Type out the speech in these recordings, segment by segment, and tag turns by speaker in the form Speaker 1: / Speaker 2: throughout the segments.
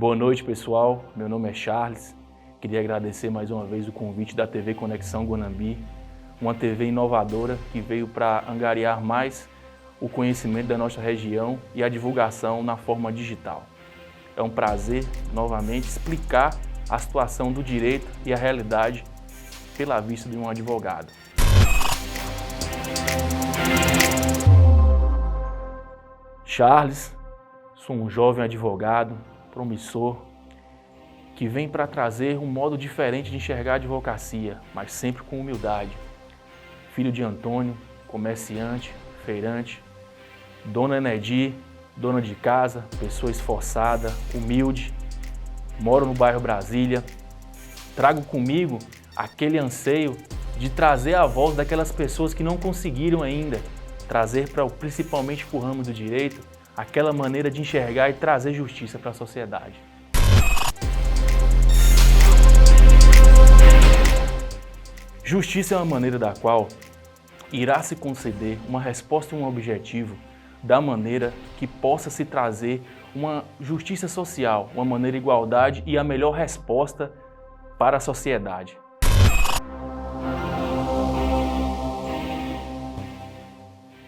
Speaker 1: Boa noite, pessoal. Meu nome é Charles. Queria agradecer mais uma vez o convite da TV Conexão Guanambi, uma TV inovadora que veio para angariar mais o conhecimento da nossa região e a divulgação na forma digital. É um prazer, novamente, explicar a situação do direito e a realidade pela vista de um advogado. Charles, sou um jovem advogado, promissor, que vem para trazer um modo diferente de enxergar a advocacia, mas sempre com humildade. Filho de Antônio, comerciante, feirante, dona Enedi, dona de casa, pessoa esforçada, humilde, moro no bairro Brasília. Trago comigo aquele anseio de trazer a voz daquelas pessoas que não conseguiram ainda, trazer principalmente para o ramo do direito, aquela maneira de enxergar e trazer justiça para a sociedade. Justiça é uma maneira da qual irá se conceder uma resposta e um objetivo da maneira que possa se trazer uma justiça social, uma maneira de igualdade e a melhor resposta para a sociedade.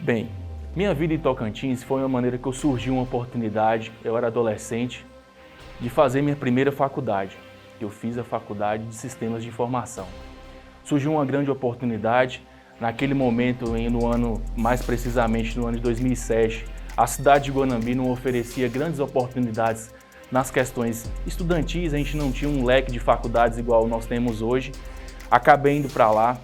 Speaker 1: Bem, minha vida em Tocantins foi uma maneira que eu surgi uma oportunidade, eu era adolescente, de fazer minha primeira faculdade. Eu fiz a faculdade de Sistemas de Informação. Surgiu uma grande oportunidade, naquele momento, mais precisamente no ano de 2007, a cidade de Guanambi não oferecia grandes oportunidades nas questões estudantis, a gente não tinha um leque de faculdades igual nós temos hoje. Acabei indo para lá,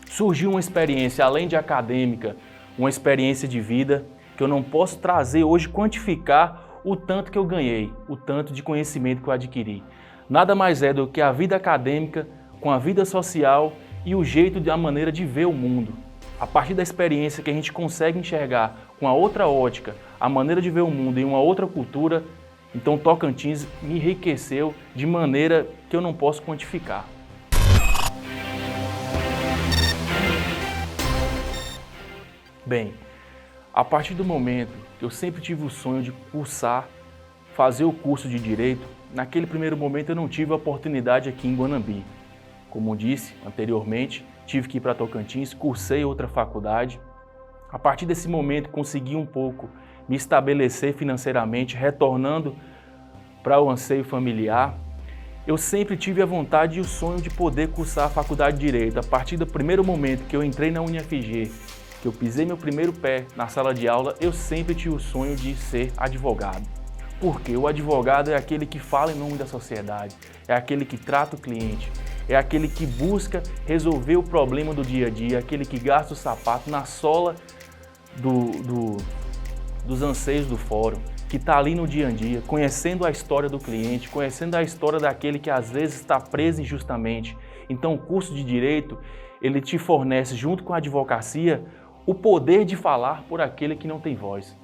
Speaker 1: surgiu uma experiência, além de acadêmica, uma experiência de vida que eu não posso trazer hoje, quantificar o tanto que eu ganhei, o tanto de conhecimento que eu adquiri. Nada mais é do que a vida acadêmica com a vida social e o jeito, a maneira de ver o mundo. A partir da experiência que a gente consegue enxergar com a outra ótica, a maneira de ver o mundo em uma outra cultura, então Tocantins me enriqueceu de maneira que eu não posso quantificar. Bem, a partir do momento que eu sempre tive o sonho de cursar, fazer o curso de Direito, naquele primeiro momento eu não tive a oportunidade aqui em Guanambi. Como disse anteriormente, tive que ir para Tocantins, cursei outra faculdade. A partir desse momento consegui um pouco me estabelecer financeiramente, retornando para o anseio familiar. Eu sempre tive a vontade e o sonho de poder cursar a faculdade de Direito. A partir do primeiro momento que eu entrei na UniFG, que eu pisei meu primeiro pé na sala de aula, eu sempre tive o sonho de ser advogado. Porque o advogado é aquele que fala em nome da sociedade, é aquele que trata o cliente, é aquele que busca resolver o problema do dia a dia, é aquele que gasta o sapato na sola dos anseios do fórum, que está ali no dia a dia, conhecendo a história do cliente, conhecendo a história daquele que às vezes está preso injustamente. Então o curso de Direito, ele te fornece, junto com a advocacia, o poder de falar por aquele que não tem voz.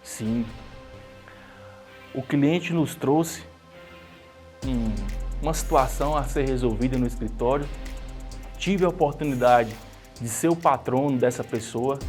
Speaker 1: Sim, o cliente nos trouxe uma situação a ser resolvida no escritório. Tive a oportunidade de ser o patrono dessa pessoa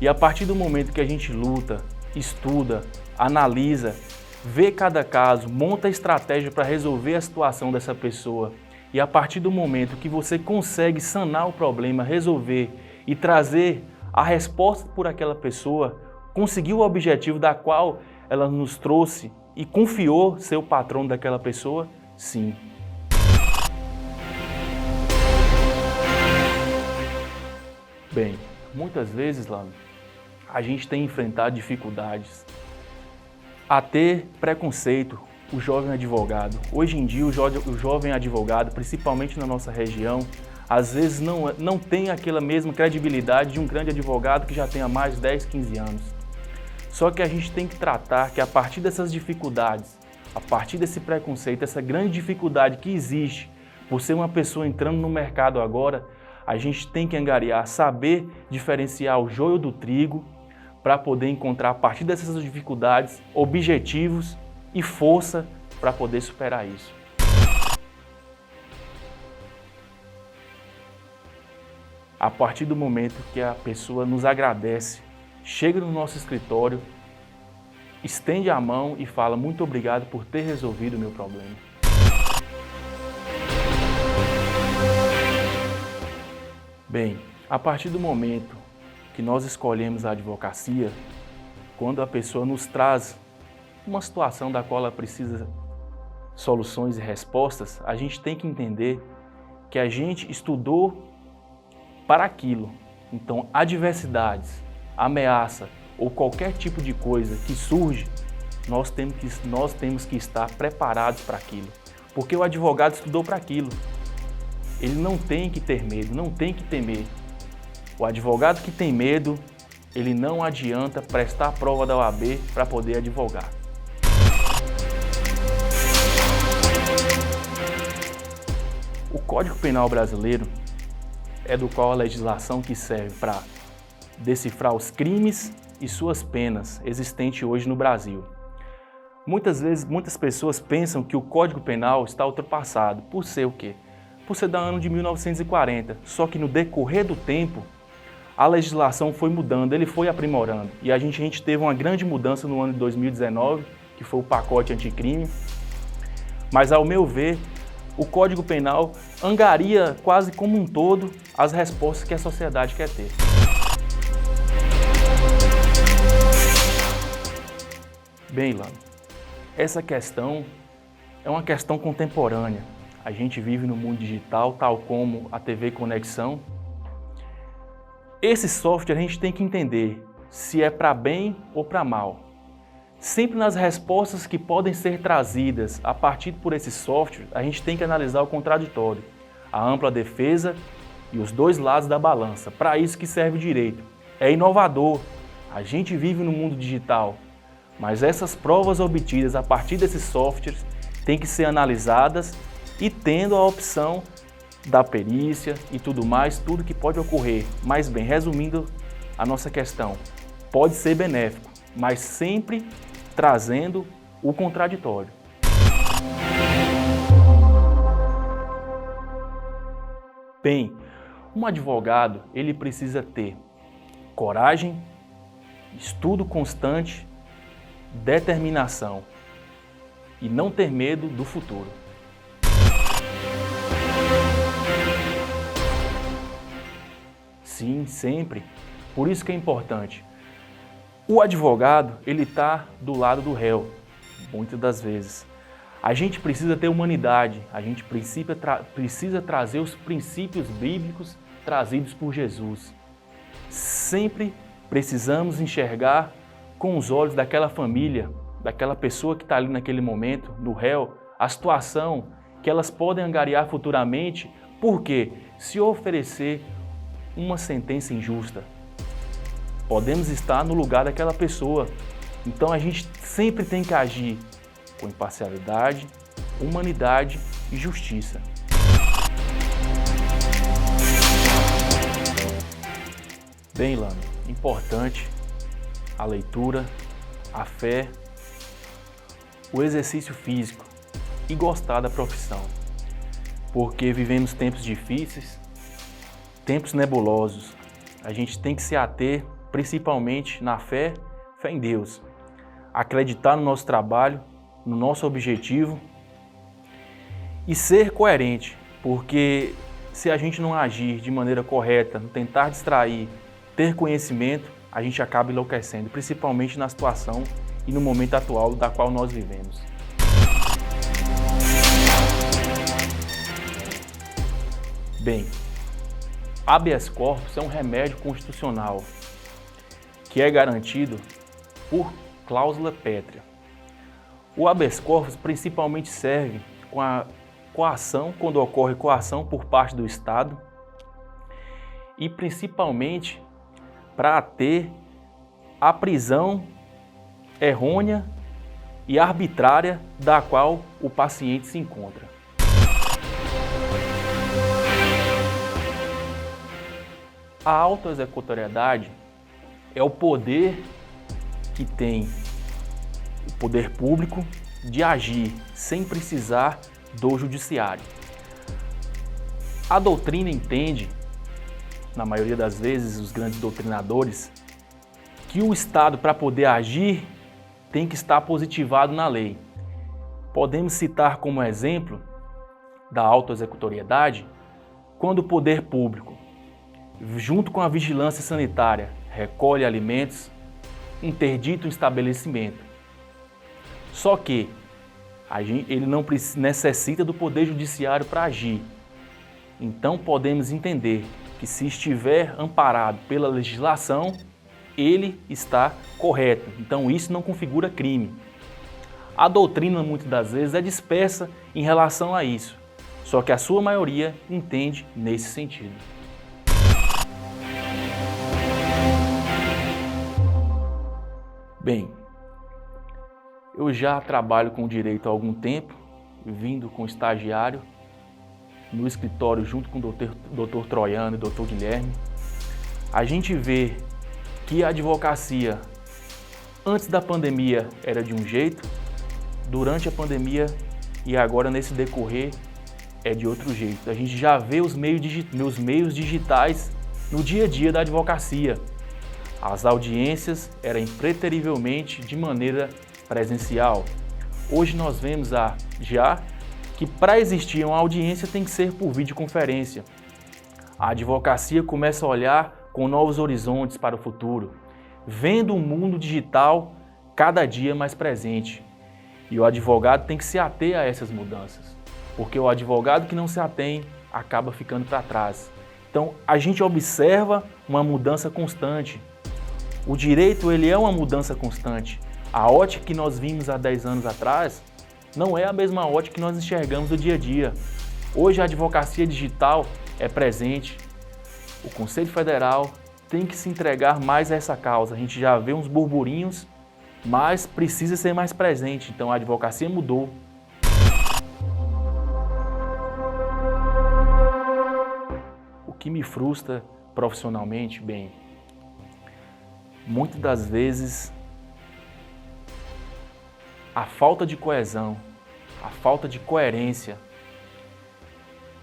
Speaker 1: e a partir do momento que a gente luta, estuda, analisa, vê cada caso, monta a estratégia para resolver a situação dessa pessoa e a partir do momento que você consegue sanar o problema, resolver e trazer a resposta por aquela pessoa, conseguiu o objetivo da qual ela nos trouxe e confiou ser o patrono daquela pessoa, sim. Bem, muitas vezes, Lano, a gente tem enfrentado dificuldades a ter preconceito, o jovem advogado. Hoje em dia, o jovem advogado, principalmente na nossa região, às vezes não tem aquela mesma credibilidade de um grande advogado que já tenha mais de 10, 15 anos. Só que a gente tem que tratar que a partir dessas dificuldades, a partir desse preconceito, essa grande dificuldade que existe por ser uma pessoa entrando no mercado agora, a gente tem que angariar, saber diferenciar o joio do trigo para poder encontrar a partir dessas dificuldades objetivos e força para poder superar isso. A partir do momento que a pessoa nos agradece, chega no nosso escritório, estende a mão e fala: muito obrigado por ter resolvido o meu problema. Bem, a partir do momento que nós escolhemos a advocacia, quando a pessoa nos traz uma situação da qual ela precisa soluções e respostas, a gente tem que entender que a gente estudou para aquilo. Então, adversidades, ameaça ou qualquer tipo de coisa que surge, nós temos que estar preparados para aquilo. Porque o advogado estudou para aquilo. Ele não tem que ter medo, não tem que temer. O advogado que tem medo, ele não adianta prestar a prova da OAB para poder advogar. O Código Penal brasileiro é do qual a legislação que serve para decifrar os crimes e suas penas existentes hoje no Brasil. Muitas vezes, muitas pessoas pensam que o Código Penal está ultrapassado. Por ser o quê? Por ser do ano de 1940. Só que no decorrer do tempo, a legislação foi mudando, ele foi aprimorando. E a gente teve uma grande mudança no ano de 2019, que foi o pacote anticrime. Mas, ao meu ver, o Código Penal angaria quase como um todo as respostas que a sociedade quer ter. Bem, Ilana, essa questão é uma questão contemporânea. A gente vive no mundo digital, tal como a TV Conexão. Esse software a gente tem que entender se é para bem ou para mal. Sempre nas respostas que podem ser trazidas a partir por esse software, a gente tem que analisar o contraditório, a ampla defesa e os dois lados da balança. Para isso que serve o direito. É inovador. A gente vive no mundo digital, mas essas provas obtidas a partir desses softwares têm que ser analisadas e tendo a opção da perícia e tudo mais, tudo que pode ocorrer. Mas bem, resumindo a nossa questão, pode ser benéfico, mas sempre trazendo o contraditório. Bem, um advogado, ele precisa ter coragem, estudo constante, determinação e não ter medo do futuro. Sim, sempre. Por isso que é importante. O advogado, ele está do lado do réu, muitas das vezes. A gente precisa ter humanidade, a gente precisa trazer os princípios bíblicos trazidos por Jesus. Sempre precisamos enxergar com os olhos daquela família, daquela pessoa que está ali naquele momento, do réu, a situação que elas podem angariar futuramente, porque se oferecer uma sentença injusta, podemos estar no lugar daquela pessoa. Então a gente sempre tem que agir com imparcialidade, humanidade e justiça. Bem, Ilana, importante a leitura, a fé, o exercício físico e gostar da profissão. Porque vivemos tempos difíceis, tempos nebulosos. A gente tem que se ater principalmente na fé em Deus. Acreditar no nosso trabalho, no nosso objetivo e ser coerente, porque se a gente não agir de maneira correta, não tentar distrair, ter conhecimento, a gente acaba enlouquecendo, principalmente na situação e no momento atual da qual nós vivemos. Bem, habeas corpus é um remédio constitucional que é garantido por cláusula pétrea. O habeas corpus principalmente serve com a coação, quando ocorre coação por parte do Estado, e principalmente para ter a prisão errônea e arbitrária da qual o paciente se encontra. A autoexecutoriedade é o poder que tem o poder público de agir sem precisar do judiciário. A doutrina entende, na maioria das vezes, os grandes doutrinadores, que o Estado, para poder agir, tem que estar positivado na lei. Podemos citar como exemplo da autoexecutoriedade, quando o poder público, junto com a vigilância sanitária, recolhe alimentos, interdita o estabelecimento. Só que ele não necessita do poder judiciário para agir. Então podemos entender que se estiver amparado pela legislação, ele está correto. Então isso não configura crime. A doutrina muitas das vezes é dispersa em relação a isso, só que a sua maioria entende nesse sentido. Bem, eu já trabalho com direito há algum tempo, vindo com estagiário no escritório junto com o Dr. Troiano e o Dr. Guilherme. A gente vê que a advocacia antes da pandemia era de um jeito, durante a pandemia e agora nesse decorrer é de outro jeito. A gente já vê os meios digitais no dia a dia da advocacia. As audiências eram impreterivelmente de maneira presencial. Hoje nós vemos já que para existir uma audiência tem que ser por videoconferência. A advocacia começa a olhar com novos horizontes para o futuro, vendo o mundo digital cada dia mais presente. E o advogado tem que se ater a essas mudanças, porque o advogado que não se atém acaba ficando para trás. Então a gente observa uma mudança constante. O direito ele é uma mudança constante. A ótica que nós vimos há 10 anos atrás não é a mesma ótica que nós enxergamos no dia a dia. Hoje a advocacia digital é presente. O Conselho Federal tem que se entregar mais a essa causa. A gente já vê uns burburinhos, mas precisa ser mais presente. Então a advocacia mudou. O que me frustra profissionalmente, bem, muitas das vezes a falta de coesão, a falta de coerência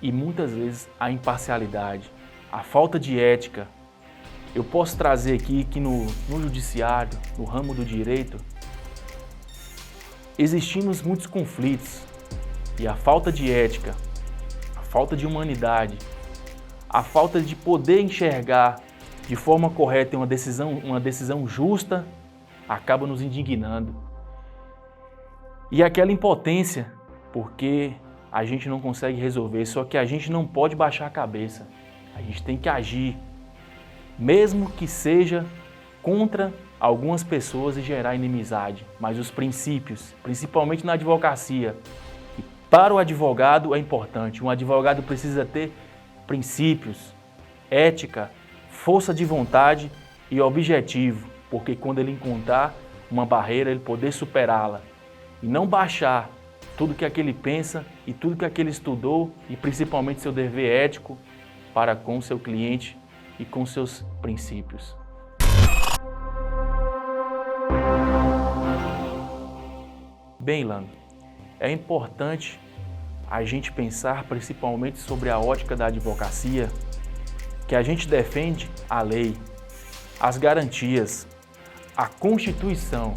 Speaker 1: e muitas vezes a imparcialidade, a falta de ética. Eu posso trazer aqui que no judiciário, no ramo do direito, existimos muitos conflitos e a falta de ética, a falta de humanidade, a falta de poder enxergar de forma correta uma decisão justa, acaba nos indignando. E aquela impotência, porque a gente não consegue resolver, só que a gente não pode baixar a cabeça. A gente tem que agir, mesmo que seja contra algumas pessoas e gerar inimizade. Mas os princípios, principalmente na advocacia, e para o advogado é importante. Um advogado precisa ter princípios, ética, força de vontade e objetivo, porque quando ele encontrar uma barreira, ele poder superá-la e não baixar tudo que aquele pensa e tudo que aquele estudou e principalmente seu dever ético para com o seu cliente e com seus princípios. Bem, Lando, é importante a gente pensar principalmente sobre a ótica da advocacia, que a gente defende a lei, as garantias, a Constituição,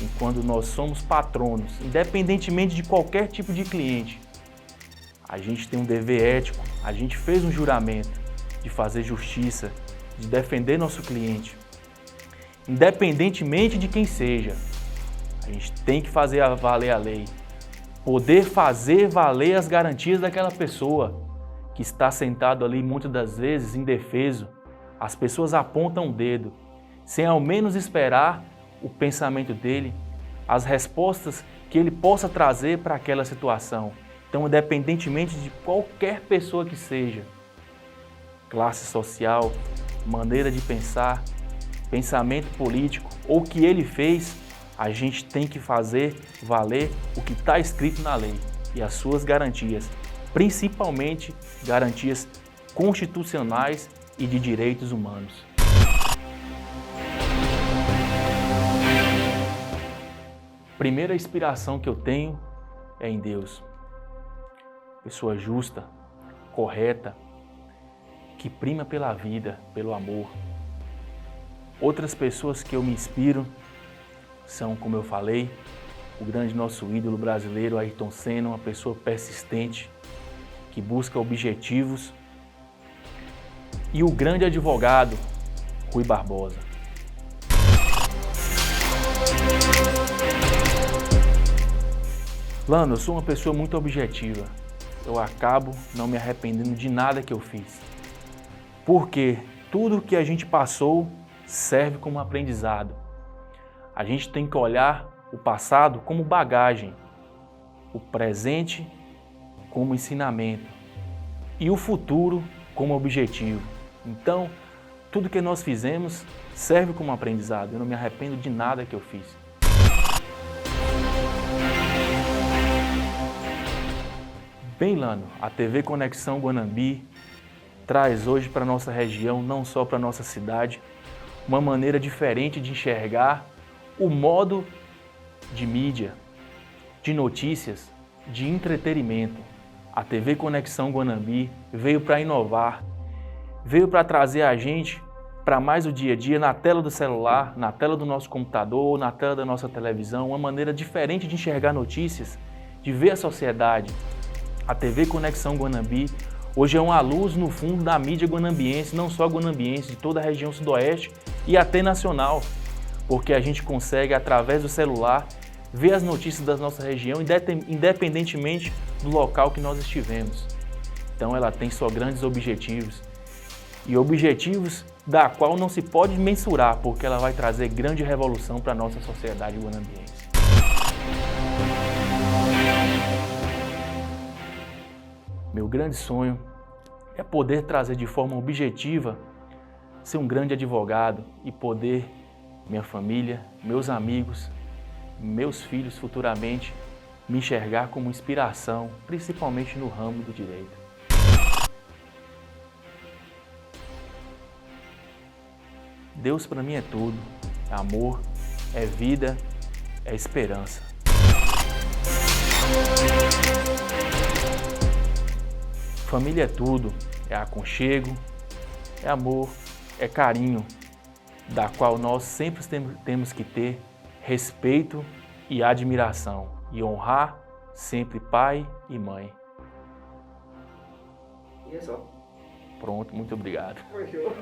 Speaker 1: enquanto nós somos patronos, independentemente de qualquer tipo de cliente. A gente tem um dever ético, a gente fez um juramento de fazer justiça, de defender nosso cliente. Independentemente de quem seja, a gente tem que fazer valer a lei, poder fazer valer as garantias daquela pessoa que está sentado ali muitas das vezes indefeso. As pessoas apontam o dedo, sem ao menos esperar o pensamento dele, as respostas que ele possa trazer para aquela situação. Então, independentemente de qualquer pessoa que seja, classe social, maneira de pensar, pensamento político ou o que ele fez, a gente tem que fazer valer o que está escrito na lei e as suas garantias, principalmente garantias constitucionais e de direitos humanos. Primeira inspiração que eu tenho é em Deus. Pessoa justa, correta, que prima pela vida, pelo amor. Outras pessoas que eu me inspiro são, como eu falei, o grande nosso ídolo brasileiro, Ayrton Senna, uma pessoa persistente, que busca objetivos, e o grande advogado, Rui Barbosa. Lano, eu sou uma pessoa muito objetiva. Eu acabo não me arrependendo de nada que eu fiz. Porque tudo que a gente passou serve como aprendizado. A gente tem que olhar o passado como bagagem, o presente como ensinamento e o futuro como objetivo. Então, tudo que nós fizemos serve como aprendizado. Eu não me arrependo de nada que eu fiz. Bem, Lano, a TV Conexão Guanambi traz hoje para a nossa região, não só para a nossa cidade, uma maneira diferente de enxergar o modo de mídia, de notícias, de entretenimento. A TV Conexão Guanambi veio para inovar, veio para trazer a gente para mais o dia a dia na tela do celular, na tela do nosso computador, na tela da nossa televisão, uma maneira diferente de enxergar notícias, de ver a sociedade. A TV Conexão Guanambi hoje é uma luz no fundo da mídia guanambiense, não só guanambiense, de toda a região sudoeste e até nacional, porque a gente consegue, através do celular, ver as notícias da nossa região, independentemente do local que nós estivemos. Então ela tem só grandes objetivos, e objetivos da qual não se pode mensurar, porque ela vai trazer grande revolução para a nossa sociedade guanambiense. Meu grande sonho é poder trazer de forma objetiva, ser um grande advogado e poder, minha família, meus amigos, meus filhos futuramente, me enxergar como inspiração, principalmente no ramo do direito. Deus para mim é tudo, é amor, é vida, é esperança. Família é tudo, é aconchego, é amor, é carinho, da qual nós sempre temos que ter respeito e admiração e honrar sempre pai e mãe.
Speaker 2: E é só.
Speaker 1: Pronto, muito obrigado.
Speaker 2: Fechou.